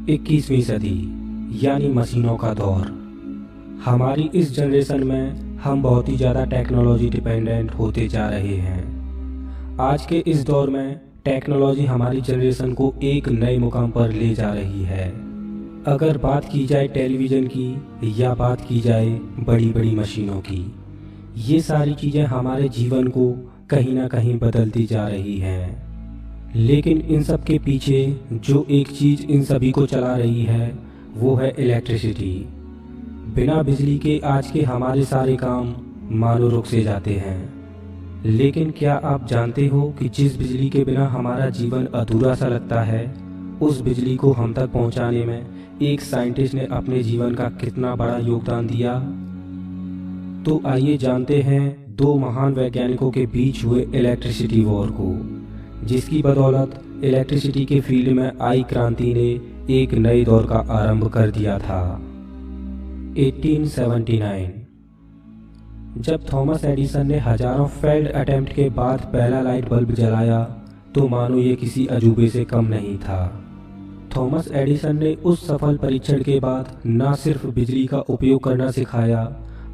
21वीं सदी यानी मशीनों का दौर। हमारी इस जनरेशन में हम बहुत ही ज़्यादा टेक्नोलॉजी डिपेंडेंट होते जा रहे हैं। आज के इस दौर में टेक्नोलॉजी हमारी जनरेशन को एक नए मुकाम पर ले जा रही है। अगर बात की जाए टेलीविज़न की या बात की जाए बड़ी बड़ी मशीनों की, ये सारी चीज़ें हमारे जीवन को कहीं ना कहीं बदलती जा रही हैं। लेकिन इन सब के पीछे जो एक चीज़ इन सभी को चला रही है वो है इलेक्ट्रिसिटी। बिना बिजली के आज के हमारे सारे काम मानो रुक से जाते हैं। लेकिन क्या आप जानते हो कि जिस बिजली के बिना हमारा जीवन अधूरा सा लगता है, उस बिजली को हम तक पहुंचाने में एक साइंटिस्ट ने अपने जीवन का कितना बड़ा योगदान दिया। तो आइए जानते हैं दो महान वैज्ञानिकों के बीच हुए इलेक्ट्रिसिटी वॉर को, जिसकी बदौलत इलेक्ट्रिसिटी के फील्ड में आई क्रांति ने एक नए दौर का आरंभ कर दिया था। 1879 जब थॉमस एडिसन ने हजारों फेल्ड अटेम्प्ट के बाद पहला लाइट बल्ब जलाया तो मानो ये किसी अजूबे से कम नहीं था। थॉमस एडिसन ने उस सफल परीक्षण के बाद न सिर्फ बिजली का उपयोग करना सिखाया,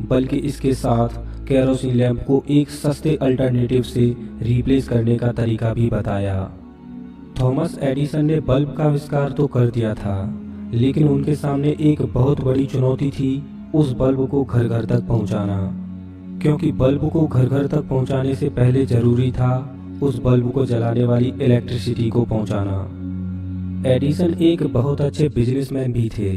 बल्कि इसके साथ केरोसिन लैंप को एक सस्ते अल्टरनेटिव से रिप्लेस करने का तरीका भी बताया। थॉमस एडिसन ने बल्ब का आविष्कार तो कर दिया था, लेकिन उनके सामने एक बहुत बड़ी चुनौती थी उस बल्ब को घर घर तक पहुंचाना, क्योंकि बल्ब को घर घर तक पहुंचाने से पहले जरूरी था उस बल्ब को जलाने वाली इलेक्ट्रिसिटी को पहुंचाना। एडिसन एक बहुत अच्छे बिजनेसमैन भी थे,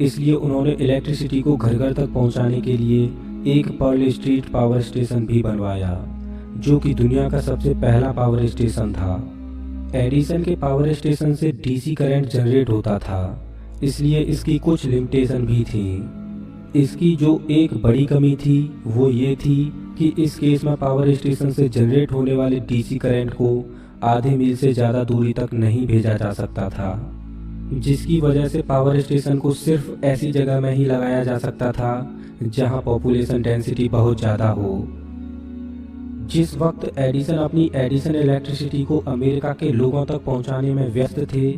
इसलिए उन्होंने इलेक्ट्रिसिटी को घर घर तक पहुंचाने के लिए एक पर्ल स्ट्रीट पावर स्टेशन भी बनवाया, जो कि दुनिया का सबसे पहला पावर स्टेशन था। एडिसन के पावर स्टेशन से डीसी करंट जनरेट होता था, इसलिए इसकी कुछ लिमिटेशन भी थी। इसकी जो एक बड़ी कमी थी वो ये थी कि इस केस में पावर स्टेशन से जनरेट होने वाले डीसी करंट को आधे मील से ज़्यादा दूरी तक नहीं भेजा जा सकता था, जिसकी वजह से पावर स्टेशन को सिर्फ ऐसी जगह में ही लगाया जा सकता था जहां पॉपुलेशन डेंसिटी बहुत ज़्यादा हो। जिस वक्त एडिसन अपनी एडिसन इलेक्ट्रिसिटी को अमेरिका के लोगों तक पहुंचाने में व्यस्त थे,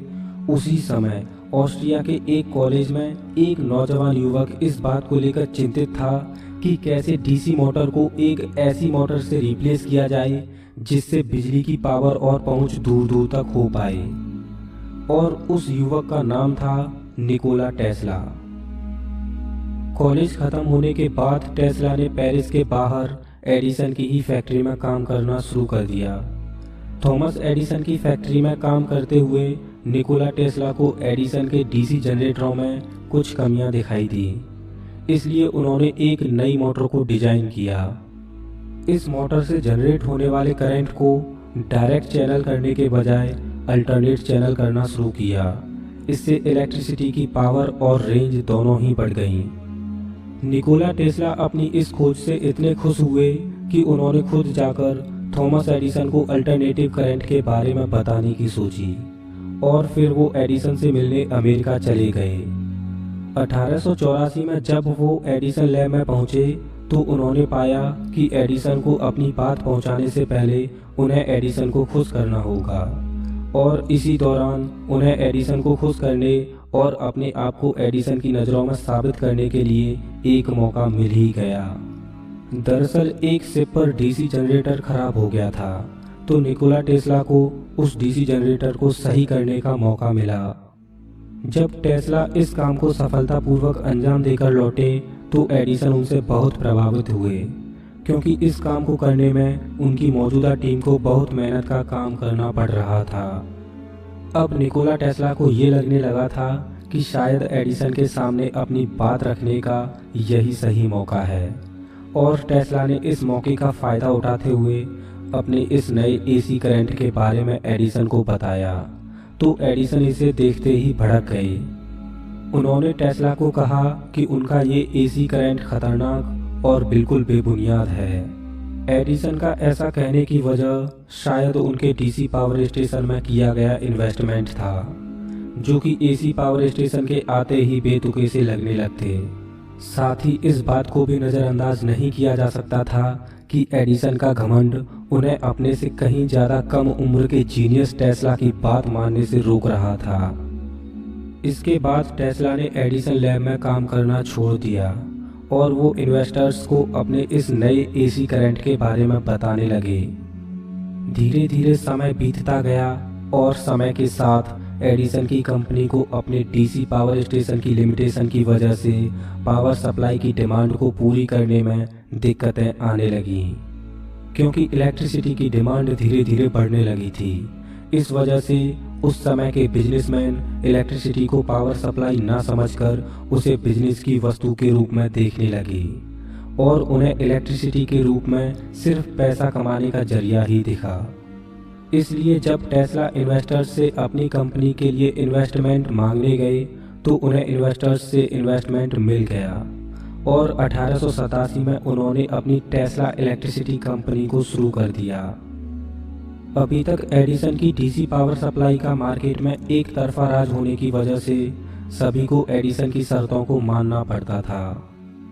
उसी समय ऑस्ट्रिया के एक कॉलेज में एक नौजवान युवक इस बात को लेकर चिंतित था कि कैसे डीसी मोटर को एक ऐसी मोटर से रिप्लेस किया जाए जिससे बिजली की पावर और पहुंच दूर दूर तक हो पाए। और उस युवक का नाम था निकोला टेस्ला। कॉलेज खत्म होने के बाद टेस्ला ने पेरिस के बाहर एडिसन की ही फैक्ट्री में काम करना शुरू कर दिया। थॉमस एडिसन की फैक्ट्री में काम करते हुए निकोला टेस्ला को एडिसन के डीसी जनरेटरों में कुछ कमियां दिखाई दी, इसलिए उन्होंने एक नई मोटर को डिजाइन किया। इस मोटर से जनरेट होने वाले करंट को डायरेक्ट चैनल करने के बजाय अल्टरनेट चैनल करना शुरू किया। इससे इलेक्ट्रिसिटी की पावर और रेंज दोनों ही बढ़ गईं। निकोला टेस्ला अपनी इस खोज से इतने खुश हुए कि उन्होंने खुद जाकर थॉमस एडिसन को अल्टरनेटिव करंट के बारे में बताने की सोची, और फिर वो एडिसन से मिलने अमेरिका चले गए। 1884 में जब वो एडिसन लैब में पहुंचे तो उन्होंने पाया कि एडिसन को अपनी बात पहुंचाने से पहले उन्हें एडिसन को खुश करना होगा, और इसी दौरान उन्हें एडिसन को खुश करने और अपने आप को एडिसन की नज़रों में साबित करने के लिए एक मौका मिल ही गया। दरअसल एक शिप पर डीसी जनरेटर खराब हो गया था, तो निकोला टेस्ला को उस डीसी जनरेटर को सही करने का मौका मिला। जब टेस्ला इस काम को सफलतापूर्वक अंजाम देकर लौटे तो एडिसन उनसे बहुत प्रभावित हुए, क्योंकि इस काम को करने में उनकी मौजूदा टीम को बहुत मेहनत का काम करना पड़ रहा था। अब निकोला टेस्ला को ये लगने लगा था कि शायद एडिसन के सामने अपनी बात रखने का यही सही मौका है, और टेस्ला ने इस मौके का फ़ायदा उठाते हुए अपने इस नए एसी करंट के बारे में एडिसन को बताया, तो एडिसन इसे देखते ही भड़क गए। उन्होंने टेस्ला को कहा कि उनका ये एसी करंट खतरनाक और बिल्कुल बेबुनियाद है। एडिसन का ऐसा कहने की वजह शायद उनके डीसी पावर स्टेशन में किया गया इन्वेस्टमेंट था, जो कि एसी पावर स्टेशन के आते ही बेतुके से लगने लगते। साथ ही इस बात को भी नज़रअंदाज नहीं किया जा सकता था कि एडिसन का घमंड उन्हें अपने से कहीं ज़्यादा कम उम्र के जीनियस टेस्ला की बात मानने से रोक रहा था। इसके बाद टेस्ला ने एडिसन लैब में काम करना छोड़ दिया और वो इन्वेस्टर्स को अपने इस नए एसी करंट के बारे में बताने लगे। धीरे धीरे समय बीतता गया और समय के साथ एडिसन की कंपनी को अपने डीसी पावर स्टेशन की लिमिटेशन की वजह से पावर सप्लाई की डिमांड को पूरी करने में दिक्कतें आने लगीं, क्योंकि इलेक्ट्रिसिटी की डिमांड धीरे धीरे बढ़ने लगी थी। इस वजह से उस समय के बिजनेसमैन इलेक्ट्रिसिटी को पावर सप्लाई ना समझकर उसे बिजनेस की वस्तु के रूप में देखने लगे और उन्हें इलेक्ट्रिसिटी के रूप में सिर्फ पैसा कमाने का जरिया ही दिखा। इसलिए जब टेस्ला इन्वेस्टर्स से अपनी कंपनी के लिए इन्वेस्टमेंट मांगने गए तो उन्हें इन्वेस्टर्स से इन्वेस्टमेंट मिल गया और 1887 में उन्होंने अपनी टेस्ला इलेक्ट्रिसिटी कंपनी को शुरू कर दिया। अभी तक एडिसन की डीसी पावर सप्लाई का मार्केट में एक तरफा राज होने की वजह से सभी को एडिसन की शर्तों को मानना पड़ता था।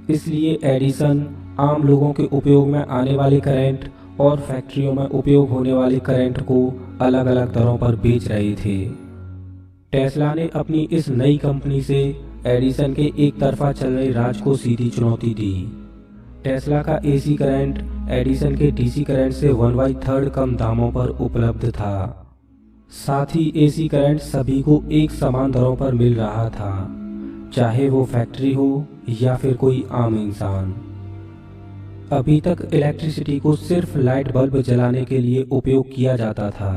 इसलिए एडिसन आम लोगों के उपयोग में आने वाले करंट और फैक्ट्रियों में उपयोग होने वाले करंट को अलग अलग दरों पर बेच रहे थे। टेस्ला ने अपनी इस नई कंपनी से एडिसन के एक तरफा चल रहे राज को सीधी चुनौती दी। टेस्ला का एसी करंट एडिसन के डीसी करंट से 1/3 कम दामों पर उपलब्ध था। साथ ही एसी करंट सभी को एक समान दरों पर मिल रहा था, चाहे वो फैक्ट्री हो या फिर कोई आम इंसान। अभी तक इलेक्ट्रिसिटी को सिर्फ लाइट बल्ब जलाने के लिए उपयोग किया जाता था,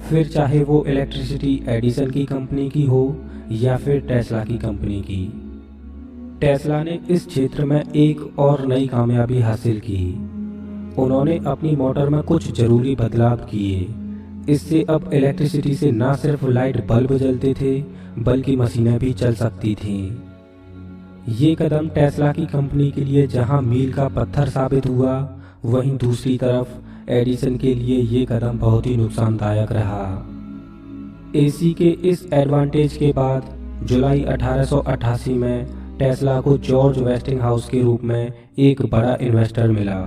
फिर चाहे वो इलेक्ट्रिसिटी एडिसन की कंपनी की हो या फिर टेस्ला की कंपनी की। टेस्ला ने इस क्षेत्र में एक और नई कामयाबी हासिल की। उन्होंने अपनी मोटर में कुछ जरूरी बदलाव किए। इससे अब इलेक्ट्रिसिटी से न सिर्फ लाइट बल्ब जलते थे बल्कि मशीनें भी चल सकती थीं। ये कदम टेस्ला की कंपनी के लिए जहां मील का पत्थर साबित हुआ, वहीं दूसरी तरफ एडिसन के लिए ये कदम बहुत ही नुकसानदायक रहा। एसी के इस एडवांटेज के बाद जुलाई 1888 में टेस्ला को जॉर्ज वेस्टिंगहाउस के रूप में एक बड़ा इन्वेस्टर मिला।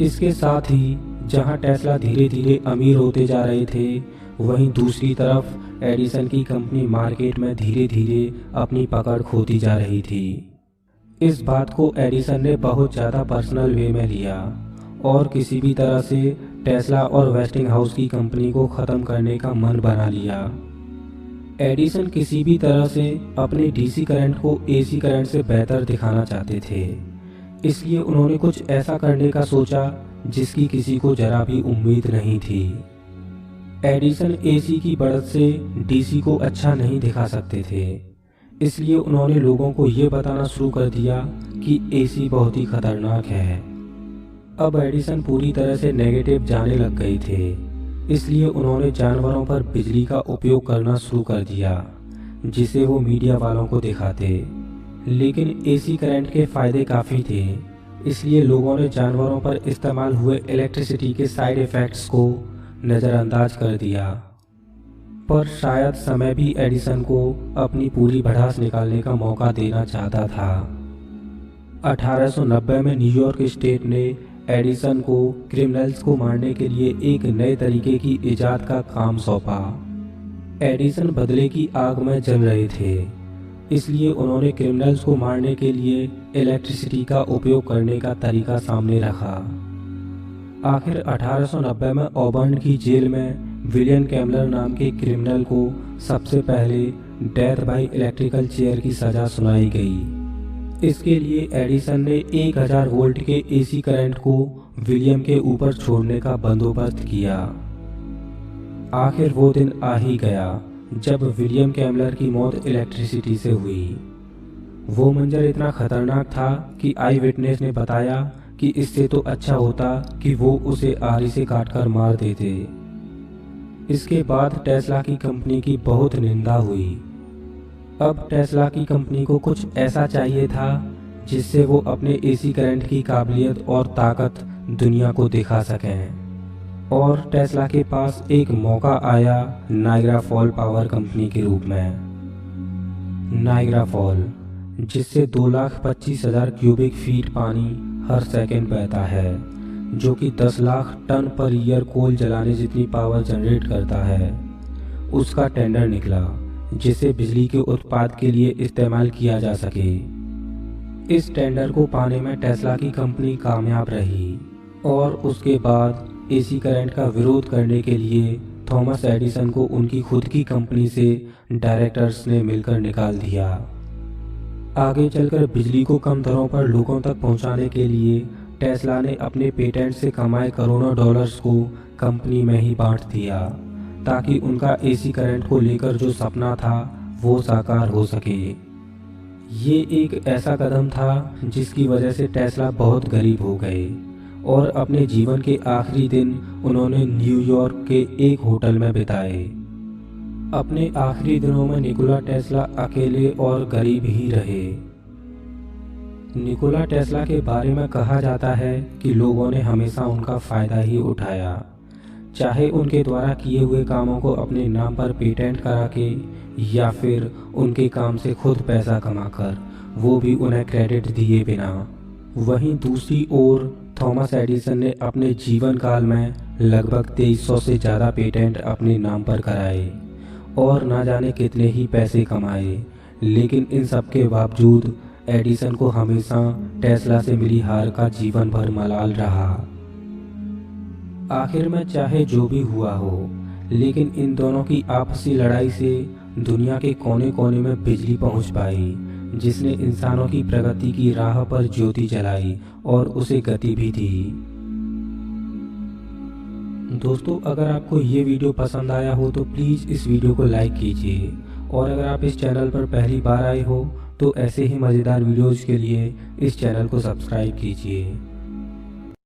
इसके साथ ही जहां टेस्ला धीरे धीरे अमीर होते जा रहे थे, वहीं दूसरी तरफ एडिसन की कंपनी मार्केट में धीरे धीरे अपनी पकड़ खोती जा रही थी। इस बात को एडिसन ने बहुत ज़्यादा पर्सनल वे में लिया और किसी भी तरह से टेस्ला और वेस्टिंगहाउस की कंपनी को ख़त्म करने का मन बना लिया। एडिसन किसी भी तरह से अपने डीसी करंट को एसी करंट से बेहतर दिखाना चाहते थे, इसलिए उन्होंने कुछ ऐसा करने का सोचा जिसकी किसी को जरा भी उम्मीद नहीं थी। एडिसन एसी की बढ़त से डीसी को अच्छा नहीं दिखा सकते थे, इसलिए उन्होंने लोगों को ये बताना शुरू कर दिया कि एसी बहुत ही खतरनाक है। अब एडिसन पूरी तरह से नेगेटिव जाने लग गए थे, इसलिए उन्होंने जानवरों पर बिजली का उपयोग करना शुरू कर दिया, जिसे वो मीडिया वालों को दिखाते। लेकिन एसी करंट के फायदे काफ़ी थे, इसलिए लोगों ने जानवरों पर इस्तेमाल हुए इलेक्ट्रिसिटी के साइड इफ़ेक्ट्स को नज़रअंदाज कर दिया। पर शायद समय भी एडिसन को अपनी पूरी भड़ास निकालने का मौका देना चाहता था। 1890 में न्यूयॉर्क स्टेट ने एडिसन को क्रिमिनल्स को मारने के लिए एक नए तरीके की इजाद का काम सौंपा। एडिसन बदले की आग में जल रहे थे, इसलिए उन्होंने क्रिमिनल्स को मारने के लिए इलेक्ट्रिसिटी का उपयोग करने का तरीका सामने रखा। आखिर 1890 में ऑबर्न की जेल में विलियम कैमलर नाम के क्रिमिनल को सबसे पहले डेथ बाय इलेक्ट्रिकल चेयर की सज़ा सुनाई गई। इसके लिए एडिसन ने 1000 वोल्ट के एसी करंट को विलियम के ऊपर छोड़ने का बंदोबस्त किया। आखिर वो दिन आ ही गया जब विलियम कैमलर की मौत इलेक्ट्रिसिटी से हुई। वो मंजर इतना खतरनाक था कि आई विटनेस ने बताया कि इससे तो अच्छा होता कि वो उसे आरी से काटकर मार देते। इसके बाद टेस्ला की कंपनी की बहुत निंदा हुई। अब टेस्ला की कंपनी को कुछ ऐसा चाहिए था जिससे वो अपने एसी करंट की काबिलियत और ताकत दुनिया को दिखा सकें। और टेस्ला के पास एक मौका आया नायग्रा फॉल पावर कंपनी के रूप में। नायग्रा फॉल, जिससे 2,25,000 क्यूबिक फीट पानी हर सेकंड बहता है, जो कि 10 लाख टन पर ईयर कोल जलाने जितनी पावर जनरेट करता है, उसका टेंडर निकला, जिसे बिजली के उत्पाद के लिए इस्तेमाल किया जा सके। इस टेंडर को पाने में टेस्ला की कंपनी कामयाब रही और उसके बाद एसी करंट का विरोध करने के लिए थॉमस एडिसन को उनकी खुद की कंपनी से डायरेक्टर्स ने मिलकर निकाल दिया। आगे चलकर बिजली को कम दरों पर लोगों तक पहुंचाने के लिए टेस्ला ने अपने पेटेंट से कमाए करोड़ों डॉलर्स को कंपनी में ही बांट दिया, ताकि उनका एसी करंट को लेकर जो सपना था वो साकार हो सके। ये एक ऐसा कदम था जिसकी वजह से टेस्ला बहुत गरीब हो गए और अपने जीवन के आखिरी दिन उन्होंने न्यूयॉर्क के एक होटल में बिताए। अपने आखिरी दिनों में निकोला टेस्ला अकेले और गरीब ही रहे। निकोला टेस्ला के बारे में कहा जाता है कि लोगों ने हमेशा उनका फ़ायदा ही उठाया, चाहे उनके द्वारा किए हुए कामों को अपने नाम पर पेटेंट करा के या फिर उनके काम से खुद पैसा कमाकर, वो भी उन्हें क्रेडिट दिए बिना। वहीं दूसरी ओर थॉमस एडिसन ने अपने जीवन काल में लगभग 2300 से ज़्यादा पेटेंट अपने नाम पर कराए और ना जाने कितने ही पैसे कमाए, लेकिन इन सब के बावजूद एडिसन को हमेशा टेस्ला से मिली हार का जीवन भर मलाल रहा। आखिर में चाहे जो भी हुआ हो, लेकिन इन दोनों की आपसी लड़ाई से दुनिया के कोने कोने में बिजली पहुंच पाई, जिसने इंसानों की प्रगति की राह पर ज्योति जलाई और उसे गति भी दी। दोस्तों, अगर आपको ये वीडियो पसंद आया हो तो प्लीज़ इस वीडियो को लाइक कीजिए, और अगर आप इस चैनल पर पहली बार आए हो तो ऐसे ही मज़ेदार वीडियोज़ के लिए इस चैनल को सब्सक्राइब कीजिए।